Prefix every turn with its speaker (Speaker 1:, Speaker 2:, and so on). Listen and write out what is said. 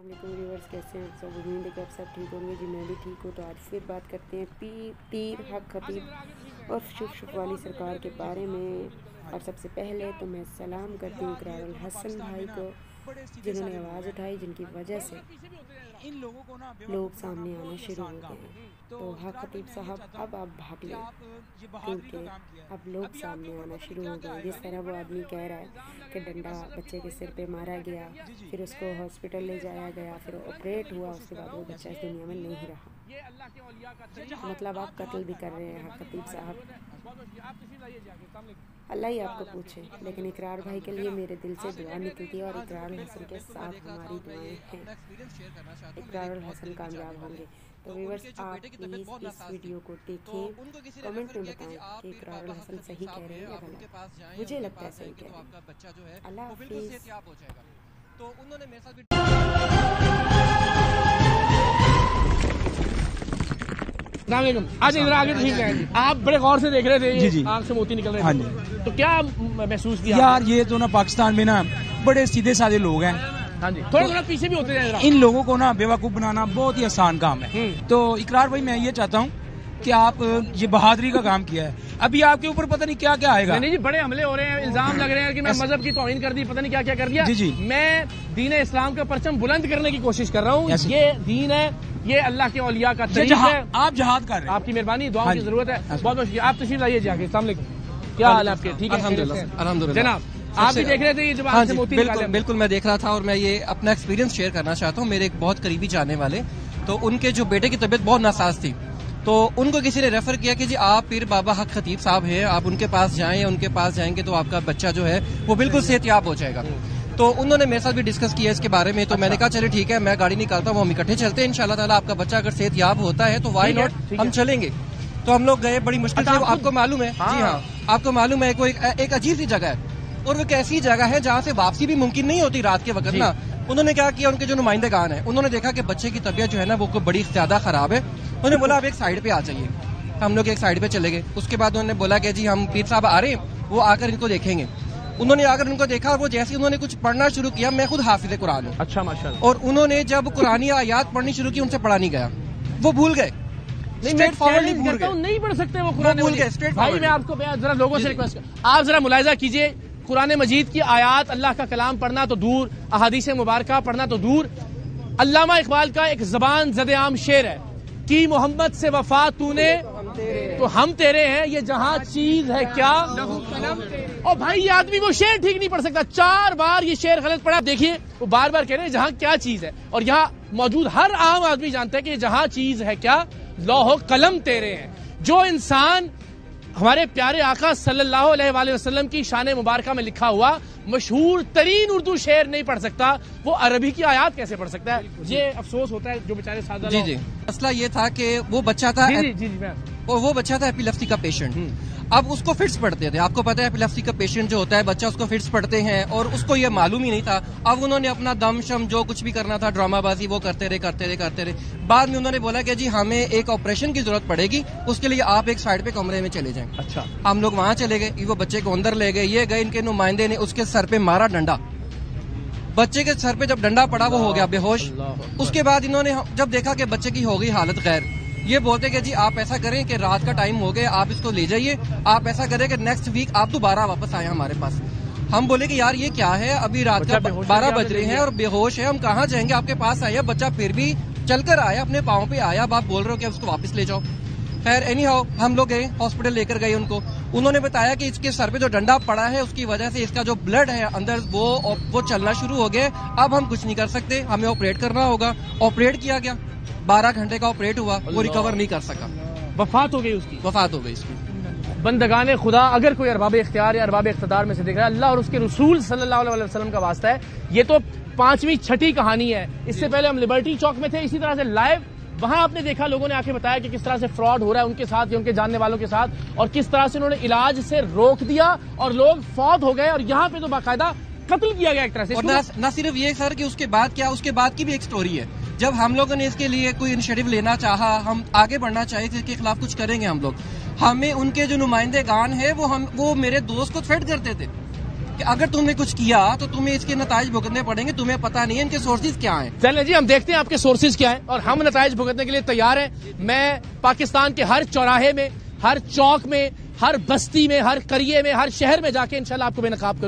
Speaker 1: वालेकुम व्यूअर्स, कैसे हैं आप सब। उम्मीद है कि आप सब ठीक होंगे। जी मैं भी ठीक हूँ। तो आज फिर बात करते हैं पीर हक खतीब और शुफ वाली सरकार के बारे में। और सबसे पहले तो मैं सलाम करती हूँ इकरारुल हसन भाई को, जिन्होंने आवाज़ उठाई, जिनकी वजह से लोग सामने आना शुरू हो गए हैं। तो हक खतीब साहब अब आप भाग लें, क्योंकि अब लोग सामने आना शुरू हो गए। जिस तरह वो आदमी कह रहा है कि डंडा बच्चे के सिर पे मारा गया, फिर उसको हॉस्पिटल ले जाया गया, फिर ऑपरेट हुआ, उसके बाद वो बच्चा इस दुनिया में नहीं रहा। मतलब आप कत्ल भी कर रहे हैं हक खतीब साहब। अल्लाह ही आपको पूछे। लेकिन इकरार भाई के लिए मेरे दिल से दुआ निकलती है और इकरारुल हसन के साथ हमारी दुआएं हैं। इकरारुल हसन कामयाब होंगे। तो व्यूअर्स, आप प्लीज़ इस वीडियो को देखें, कमेंट में बताएं कि इकरारुल हसन सही कह रहे हैं या गलत। मुझे लगता है सही कह रहे हैं। अल्लाह हाफिज़। तो उन्होंने मेरे साथ
Speaker 2: आज इधर आगे ठीक है। आप बड़े गौर से देख रहे थे, जी आंख से मोती निकल रहे थे।
Speaker 3: हाँ जी।
Speaker 2: तो क्या महसूस किया
Speaker 3: यार? ये तो ना पाकिस्तान में ना बड़े सीधे साधे लोग हैं।
Speaker 2: हाँ जी, थोड़ा थोड़ा पीछे भी होते हैं।
Speaker 3: इन लोगों को ना बेवकूफ बनाना बहुत ही आसान काम है। तो इकरार भाई, मैं ये चाहता हूँ कि आप ये बहादुरी का काम किया है। अभी आपके ऊपर पता नहीं क्या क्या आएगा।
Speaker 2: नहीं जी, बड़े हमले हो रहे हैं, इल्जाम लग रहे हैं कि मैं मजहब की तौहीन कर दी, पता नहीं क्या क्या कर दिया।
Speaker 3: जी जी,
Speaker 2: मैं दीन इस्लाम का परचम बुलंद करने की कोशिश कर रहा हूँ। ये दीन है, ये अल्लाह के औलिया का तरीका है।
Speaker 3: आप जहाद कर रहे हैं। आपकी
Speaker 2: मेहरबानी, दुआओं की जरूरत है। बहुत बहुत शुक्रिया। आप तशरीफ लाइए जाके। अस्सलाम वालेकुम, क्या हाल है आपके? ठीक है,
Speaker 4: अल्हम्दुलिल्लाह।
Speaker 2: जनाब, आप भी देख रहे थे ये जब
Speaker 4: हाँ जी, बिल्कुल मैं देख रहा था और मैं ये अपना एक्सपीरियंस शेयर करना चाहता हूँ। मेरे एक बहुत करीबी जानने वाले, तो उनके जो बेटे की तबीयत बहुत नासाज थी, तो उनको किसी ने रेफर किया कि जी आप पीर बाबा हक खतीब साहब हैं, आप उनके पास जाएं, उनके पास जाएंगे तो आपका बच्चा जो है वो बिल्कुल सेहतयाब हो जाएगा। तो उन्होंने मेरे साथ भी डिस्कस किया इसके बारे में। तो मैंने कहा चले ठीक है, मैं गाड़ी निकालता हूँ, हम इकट्ठे चलते हैं। इंशाल्लाह ताला आपका बच्चा अगर सेहतयाब होता है तो वाई नॉट, हम चलेंगे। तो हम लोग गए, बड़ी मुश्किल से। आपको मालूम है? जी हाँ, आपको मालूम है, कोई एक अजीब सी जगह है और वो एक ऐसी जगह है जहाँ से वापसी भी मुमकिन नहीं होती रात के वक्त ना। उन्होंने क्या किया, उनके जो नुमाइंदेगान है, उन्होंने देखा कि बच्चे की तबीयत जो है ना वो बड़ी ज्यादा खराब है। उन्होंने बोला आप एक साइड पे आ जाइए। हम लोग एक साइड पे चले गए। उसके बाद उन्होंने बोला कि जी हम पीर साहब आ रहे हैं, वो आकर इनको देखेंगे। उन्होंने आकर उनको देखा और वो जैसे उन्होंने कुछ पढ़ना शुरू किया, मैं खुद हाफिज कुरान हूँ।
Speaker 2: अच्छा, माशाल्लाह।
Speaker 4: और उन्होंने जब कुरानी आयात पढ़नी शुरू की, उनसे पढ़ा नहीं गया, वो भूल गए।
Speaker 2: नहीं पढ़ सकते वो कुरान,
Speaker 4: भूल गए।
Speaker 2: भाई मैं आपको जरा लोगों से रिक्वेस्ट, आप जरा मुलाहिजा कीजिए, कुरान मजीद की आयात, अल्लाह का कलाम पढ़ना तो दूर, अहादीस मुबारका पढ़ना तो दूर। अल्लामा इकबाल का एक जबान ज़द-ए-आम शेर है कि मोहम्मद से वफा तूने तो हम तेरे हैं, ये जहां चीज है क्या। और भाई ये आदमी वो शेर ठीक नहीं पढ़ सकता, 4 बार ये शेर गलत पढ़ा। देखिए वो बार बार कह रहे हैं जहां क्या चीज है, और यहाँ मौजूद हर आम आदमी जानता है कि जहां चीज है क्या, लौह कलम तेरे हैं। जो इंसान हमारे प्यारे आका सल्लल्लाहु अलैहि वसल्लम की शान मुबारका में लिखा हुआ मशहूर तरीन उर्दू शेर नहीं पढ़ सकता, वो अरबी की आयात कैसे पढ़ सकता है? ये अफसोस होता है जो बेचारे सादा।
Speaker 4: जी जी, मसला ये था कि वो बच्चा था, वो बच्चा था एपिलेप्सी का पेशेंट। अब उसको फिट्स पड़ते थे। आपको पता है एपिलेप्सी का पेशेंट जो होता है बच्चा, उसको फिट्स पड़ते हैं और उसको ये मालूम ही नहीं था। अब उन्होंने अपना दम शम जो कुछ भी करना था, ड्रामाबाजी, वो करते रहे। बाद में उन्होंने बोला कि जी हमें एक ऑपरेशन की जरूरत पड़ेगी, उसके लिए आप एक साइड पे कमरे में चले जाएं।
Speaker 2: अच्छा,
Speaker 4: हम लोग वहां चले गए, वो बच्चे को अंदर ले गए। ये गए, इनके नुमाइंदे ने उसके सर पे मारा डंडा। बच्चे के सर पे जब डंडा पड़ा वो हो गया बेहोश। उसके बाद इन्होंने जब देखा कि बच्चे की हो गई हालत गैर, ये बोलते कि जी आप ऐसा करें कि रात का टाइम हो गया, आप इसको ले जाइए, आप ऐसा करें कि नेक्स्ट वीक आप दोबारा वापस आए हमारे पास। हम बोले कि यार ये क्या है, अभी रात का 12 बज रहे हैं और बेहोश है, हम कहाँ जाएंगे, आपके पास आए। बच्चा फिर भी चलकर आया, अपने पाँव पे आया। अब आप बोल रहे हो कि उसको वापस ले जाओ। खैर एनी हाउ हम लोग गए, हॉस्पिटल लेकर गए उनको। उन्होंने बताया कि इसके सर पे जो डंडा पड़ा है उसकी वजह से इसका जो ब्लड है अंदर वो चलना शुरू हो गया। अब हम कुछ नहीं कर सकते, हमें ऑपरेट करना होगा। ऑपरेट किया गया, 12 घंटे का ऑपरेट हुआ, वो रिकवर नहीं कर सका,
Speaker 2: वफात हो गई उसकी।
Speaker 4: वफात हो गई इसकी।
Speaker 2: बंदगाने खुदा, अगर कोई अरबाब इख्तियार या अरबाब इख्तिदार में से देख रहा है, अल्लाह और उसके रसूल सल्लल्लाहु अलैहि वसल्लम का वास्ता है, ये तो 5वीं छठी कहानी है। इससे पहले हम लिबर्टी चौक में थे, इसी तरह से लाइव वहां आपने देखा, लोगों ने आके बताया कि किस तरह से फ्रॉड हो रहा है उनके साथ या उनके जानने वालों के साथ, और किस तरह से उन्होंने इलाज से रोक दिया और लोग फौत हो गए। और यहाँ पे तो बाकायदा कत्ल किया गया एक तरह से।
Speaker 4: और न सिर्फ ये सर कि उसके बाद क्या, उसके बाद की भी एक स्टोरी है। जब हम लोगों ने इसके लिए कोई इनिशिएटिव लेना चाहा, हम आगे बढ़ना चाहिए कि इसके खिलाफ कुछ करेंगे हम लोग, हमें उनके जो नुमाइंदेगान है वो मेरे दोस्त को थ्रेट करते थे कि अगर तुमने कुछ किया तो तुम्हें इसके नताइज भुगतने पड़ेंगे, तुम्हें पता नहीं है इनके सोर्सेज क्या हैं।
Speaker 2: चलें जी, हम देखते हैं आपके सोर्सेज क्या हैं और हम नताइज भुगतने के लिए तैयार हैं। मैं पाकिस्तान के हर चौराहे में, हर चौक में, हर बस्ती में, हर करिए में, हर शहर में जाके इंशाल्लाह आपको बेनकाब करूंगा।